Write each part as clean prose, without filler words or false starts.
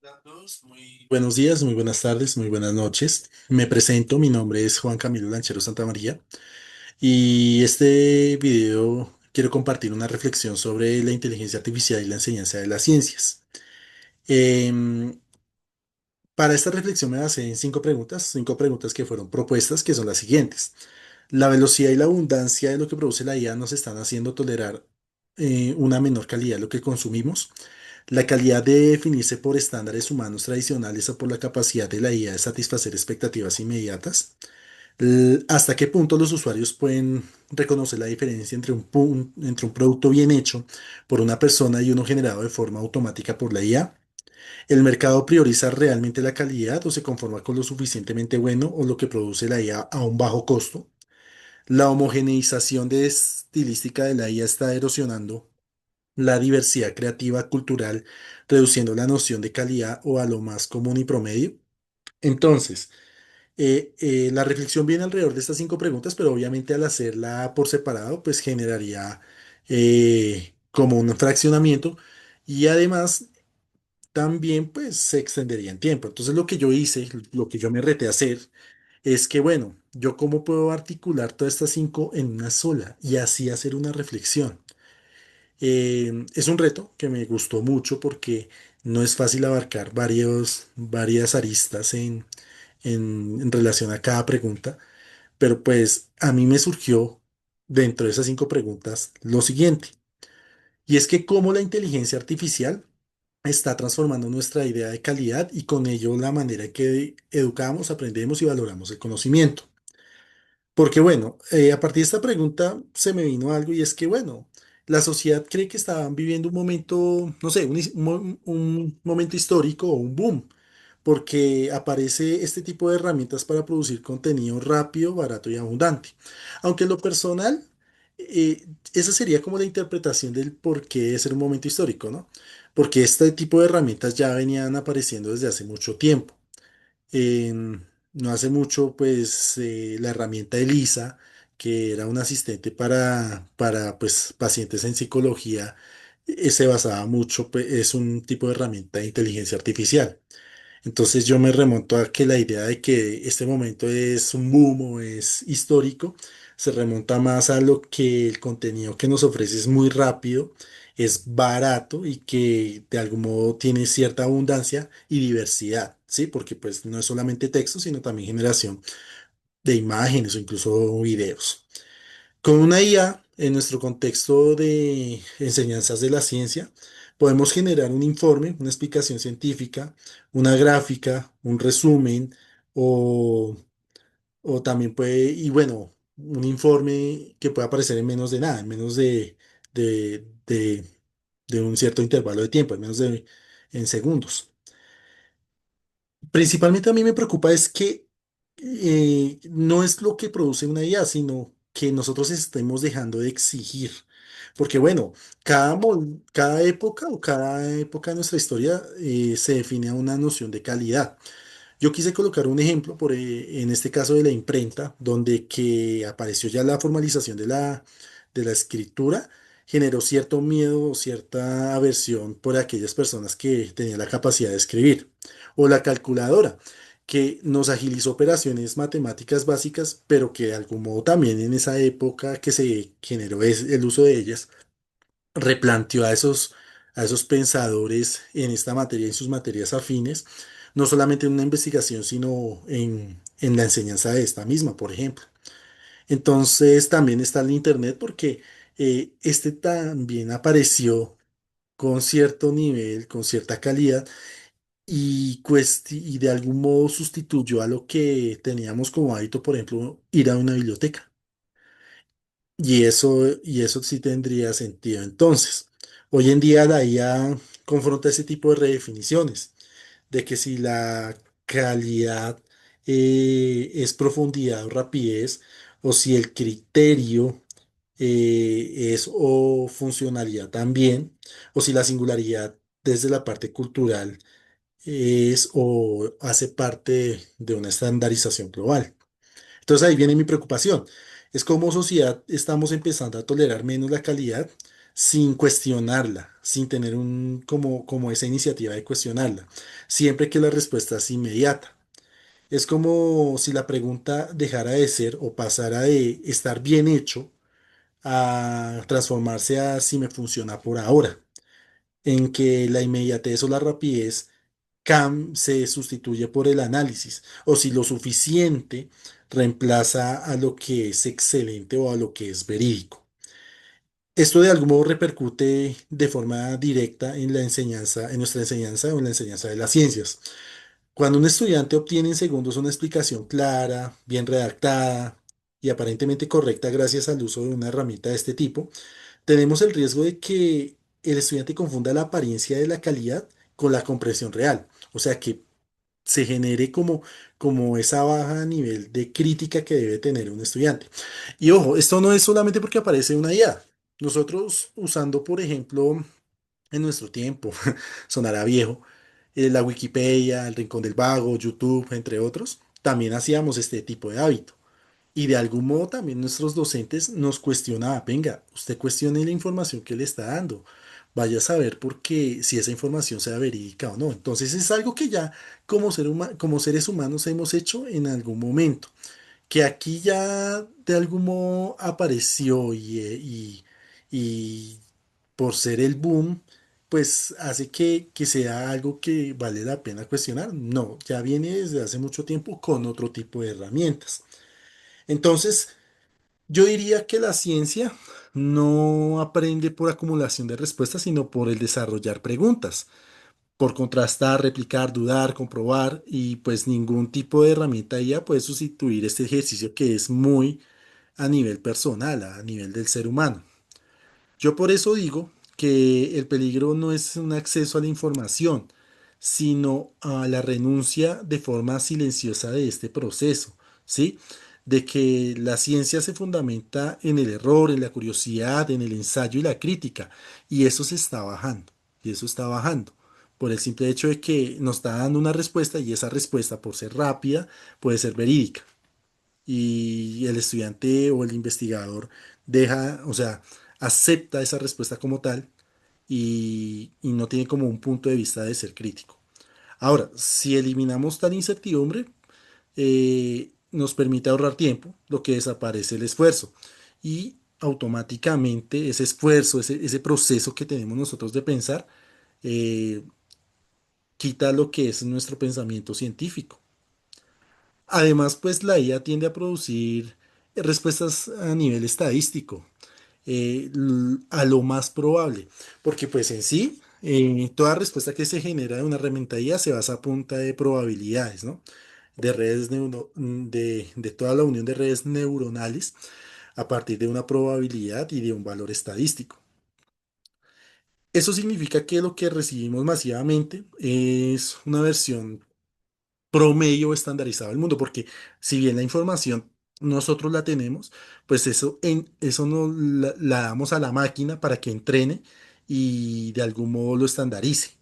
Hola a todos, muy buenos días, muy buenas tardes, muy buenas noches. Me presento, mi nombre es Juan Camilo Lanchero Santamaría y este video quiero compartir una reflexión sobre la inteligencia artificial y la enseñanza de las ciencias. Em, para esta reflexión me basé en cinco preguntas que fueron propuestas, que son las siguientes. La velocidad y la abundancia de lo que produce la IA nos están haciendo tolerar una menor calidad de lo que consumimos. La calidad de definirse por estándares humanos tradicionales o por la capacidad de la IA de satisfacer expectativas inmediatas. ¿Hasta qué punto los usuarios pueden reconocer la diferencia entre un producto bien hecho por una persona y uno generado de forma automática por la IA? ¿El mercado prioriza realmente la calidad o se conforma con lo suficientemente bueno o lo que produce la IA a un bajo costo? ¿La homogeneización de estilística de la IA está erosionando la diversidad creativa cultural, reduciendo la noción de calidad o a lo más común y promedio? Entonces, la reflexión viene alrededor de estas cinco preguntas, pero obviamente al hacerla por separado, pues generaría como un fraccionamiento y además también pues se extendería en tiempo. Entonces, lo que yo hice, lo que yo me reté a hacer, es que, bueno, yo cómo puedo articular todas estas cinco en una sola y así hacer una reflexión. Es un reto que me gustó mucho porque no es fácil abarcar varias aristas en relación a cada pregunta, pero pues a mí me surgió dentro de esas cinco preguntas lo siguiente, y es que cómo la inteligencia artificial está transformando nuestra idea de calidad y con ello la manera en que educamos, aprendemos y valoramos el conocimiento. Porque bueno, a partir de esta pregunta se me vino algo y es que bueno, la sociedad cree que estaban viviendo un momento, no sé, un momento histórico o un boom, porque aparece este tipo de herramientas para producir contenido rápido, barato y abundante. Aunque en lo personal, esa sería como la interpretación del por qué es un momento histórico, ¿no? Porque este tipo de herramientas ya venían apareciendo desde hace mucho tiempo. No hace mucho, pues, la herramienta ELISA, que era un asistente para pues, pacientes en psicología, se basaba mucho, pues, es un tipo de herramienta de inteligencia artificial. Entonces yo me remonto a que la idea de que este momento es un boom o es histórico, se remonta más a lo que el contenido que nos ofrece es muy rápido, es barato y que de algún modo tiene cierta abundancia y diversidad, ¿sí? Porque pues no es solamente texto, sino también generación de imágenes o incluso videos. Con una IA, en nuestro contexto de enseñanzas de la ciencia, podemos generar un informe, una explicación científica, una gráfica, un resumen o, o también puede, y bueno, un informe que puede aparecer en menos de nada, en menos de, de- de un cierto intervalo de tiempo, en segundos. Principalmente a mí me preocupa es que no es lo que produce una IA, sino que nosotros estemos dejando de exigir. Porque bueno, cada época o cada época de nuestra historia se define a una noción de calidad. Yo quise colocar un ejemplo, en este caso de la imprenta, donde que apareció ya la formalización de la escritura, generó cierto miedo o cierta aversión por aquellas personas que tenían la capacidad de escribir. O la calculadora, que nos agilizó operaciones matemáticas básicas, pero que de algún modo también en esa época que se generó el uso de ellas, replanteó a esos pensadores en esta materia, en sus materias afines, no solamente en una investigación, sino en la enseñanza de esta misma, por ejemplo. Entonces también está el Internet porque este también apareció con cierto nivel, con cierta calidad y de algún modo sustituyó a lo que teníamos como hábito, por ejemplo, ir a una biblioteca. Y eso sí tendría sentido. Entonces, hoy en día la IA confronta ese tipo de redefiniciones, de que si la calidad es profundidad o rapidez, o si el criterio es o funcionalidad también, o si la singularidad desde la parte cultural es o hace parte de una estandarización global. Entonces ahí viene mi preocupación. Es como sociedad estamos empezando a tolerar menos la calidad, sin cuestionarla, sin tener como esa iniciativa de cuestionarla, siempre que la respuesta es inmediata. Es como si la pregunta dejara de ser o pasara de estar bien hecho a transformarse a si me funciona por ahora, en que la inmediatez o la rapidez se sustituye por el análisis, o si lo suficiente reemplaza a lo que es excelente o a lo que es verídico. Esto de algún modo repercute de forma directa en la enseñanza, en nuestra enseñanza o en la enseñanza de las ciencias. Cuando un estudiante obtiene en segundos una explicación clara, bien redactada y aparentemente correcta gracias al uso de una herramienta de este tipo, tenemos el riesgo de que el estudiante confunda la apariencia de la calidad con la comprensión real. O sea, que se genere como esa baja nivel de crítica que debe tener un estudiante. Y ojo, esto no es solamente porque aparece una IA. Nosotros usando, por ejemplo, en nuestro tiempo, sonará viejo, la Wikipedia, el Rincón del Vago, YouTube, entre otros, también hacíamos este tipo de hábito. Y de algún modo también nuestros docentes nos cuestionaban, venga, usted cuestione la información que le está dando, vaya a saber por qué, si esa información sea verídica o no. Entonces es algo que ya como seres humanos hemos hecho en algún momento, que aquí ya de algún modo apareció y por ser el boom, pues hace que sea algo que vale la pena cuestionar. No, ya viene desde hace mucho tiempo con otro tipo de herramientas. Entonces, yo diría que la ciencia no aprende por acumulación de respuestas, sino por el desarrollar preguntas, por contrastar, replicar, dudar, comprobar, y pues ningún tipo de herramienta ya puede sustituir este ejercicio que es muy a nivel personal, a nivel del ser humano. Yo por eso digo que el peligro no es un acceso a la información, sino a la renuncia de forma silenciosa de este proceso, ¿sí? De que la ciencia se fundamenta en el error, en la curiosidad, en el ensayo y la crítica, y eso se está bajando, y eso está bajando, por el simple hecho de que nos está dando una respuesta y esa respuesta, por ser rápida, puede ser verídica y el estudiante o el investigador deja, o sea, acepta esa respuesta como tal y no tiene como un punto de vista de ser crítico. Ahora, si eliminamos tal incertidumbre, nos permite ahorrar tiempo, lo que desaparece el esfuerzo y automáticamente ese esfuerzo, ese proceso que tenemos nosotros de pensar, eh, quita lo que es nuestro pensamiento científico. Además, pues la IA tiende a producir respuestas a nivel estadístico, a lo más probable, porque pues en sí, toda respuesta que se genera de una herramienta IA se basa a punta de probabilidades, ¿no? De de toda la unión de redes neuronales a partir de una probabilidad y de un valor estadístico. Eso significa que lo que recibimos masivamente es una versión promedio estandarizado del mundo, porque si bien la información nosotros la tenemos, pues eso no la damos a la máquina para que entrene y de algún modo lo estandarice.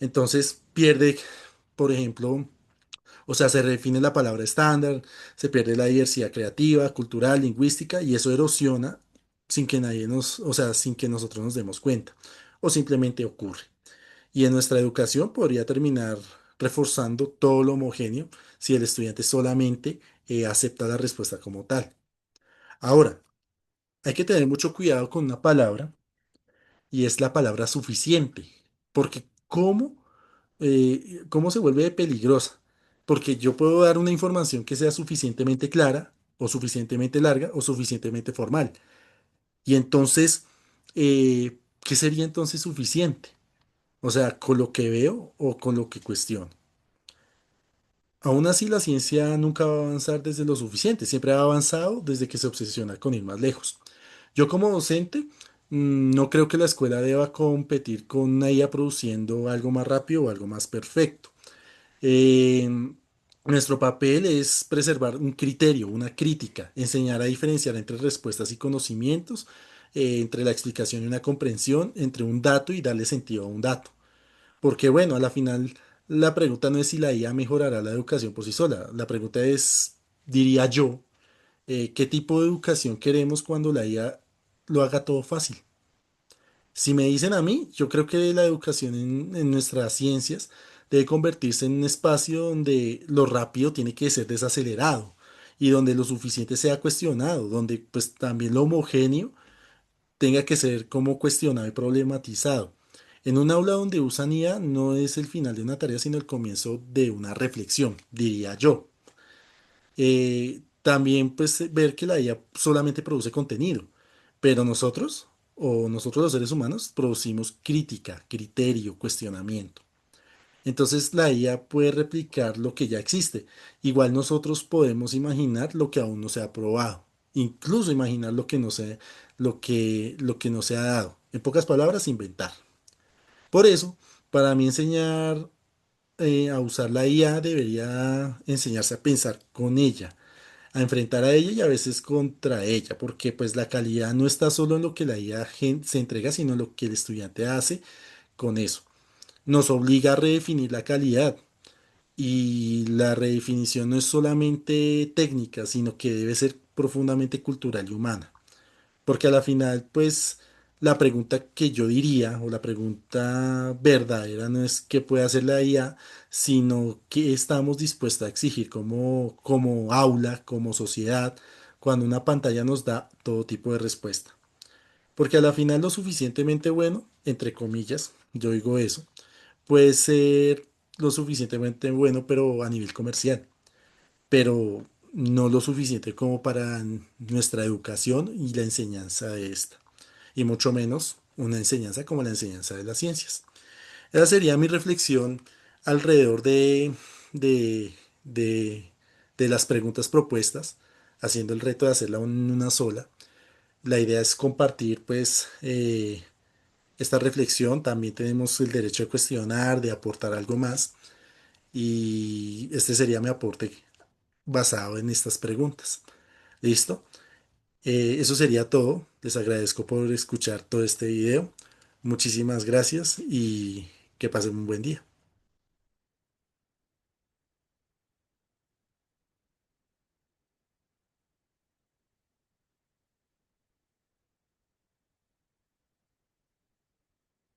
Entonces pierde, por ejemplo, o sea, se redefine la palabra estándar, se pierde la diversidad creativa, cultural, lingüística y eso erosiona sin que nadie o sea, sin que nosotros nos demos cuenta o simplemente ocurre. Y en nuestra educación podría terminar reforzando todo lo homogéneo si el estudiante solamente acepta la respuesta como tal. Ahora, hay que tener mucho cuidado con una palabra y es la palabra suficiente, porque ¿cómo se vuelve peligrosa? Porque yo puedo dar una información que sea suficientemente clara o suficientemente larga o suficientemente formal. Y entonces, ¿qué sería entonces suficiente? O sea, con lo que veo o con lo que cuestiono. Aún así, la ciencia nunca va a avanzar desde lo suficiente, siempre ha avanzado desde que se obsesiona con ir más lejos. Yo como docente, no creo que la escuela deba competir con una IA produciendo algo más rápido o algo más perfecto. Eh, Nuestro papel es preservar un criterio, una crítica, enseñar a diferenciar entre respuestas y conocimientos, entre la explicación y una comprensión, entre un dato y darle sentido a un dato. Porque bueno, a la final la pregunta no es si la IA mejorará la educación por sí sola. La pregunta es, diría yo, ¿qué tipo de educación queremos cuando la IA lo haga todo fácil? Si me dicen a mí, yo creo que la educación en nuestras ciencias debe convertirse en un espacio donde lo rápido tiene que ser desacelerado y donde lo suficiente sea cuestionado, donde pues también lo homogéneo tenga que ser como cuestionado y problematizado. En un aula donde usan IA no es el final de una tarea, sino el comienzo de una reflexión, diría yo. También pues ver que la IA solamente produce contenido, pero nosotros, o nosotros los seres humanos, producimos crítica, criterio, cuestionamiento. Entonces la IA puede replicar lo que ya existe. Igual nosotros podemos imaginar lo que aún no se ha probado, incluso imaginar lo que no se ha dado. En pocas palabras, inventar. Por eso, para mí enseñar a usar la IA debería enseñarse a pensar con ella, a enfrentar a ella y a veces contra ella, porque pues la calidad no está solo en lo que la IA se entrega, sino en lo que el estudiante hace con eso. Nos obliga a redefinir la calidad y la redefinición no es solamente técnica, sino que debe ser profundamente cultural y humana. Porque a la final, pues, la pregunta que yo diría, o la pregunta verdadera, no es qué puede hacer la IA, sino qué estamos dispuestos a exigir como aula, como sociedad, cuando una pantalla nos da todo tipo de respuesta. Porque a la final lo suficientemente bueno, entre comillas, yo digo eso, puede ser lo suficientemente bueno, pero a nivel comercial, pero no lo suficiente como para nuestra educación y la enseñanza de esta, y mucho menos una enseñanza como la enseñanza de las ciencias. Esa sería mi reflexión alrededor de, de, de las preguntas propuestas, haciendo el reto de hacerla en una sola. La idea es compartir, pues, esta reflexión. También tenemos el derecho de cuestionar, de aportar algo más. Y este sería mi aporte basado en estas preguntas. ¿Listo? Eso sería todo. Les agradezco por escuchar todo este video. Muchísimas gracias y que pasen un buen día.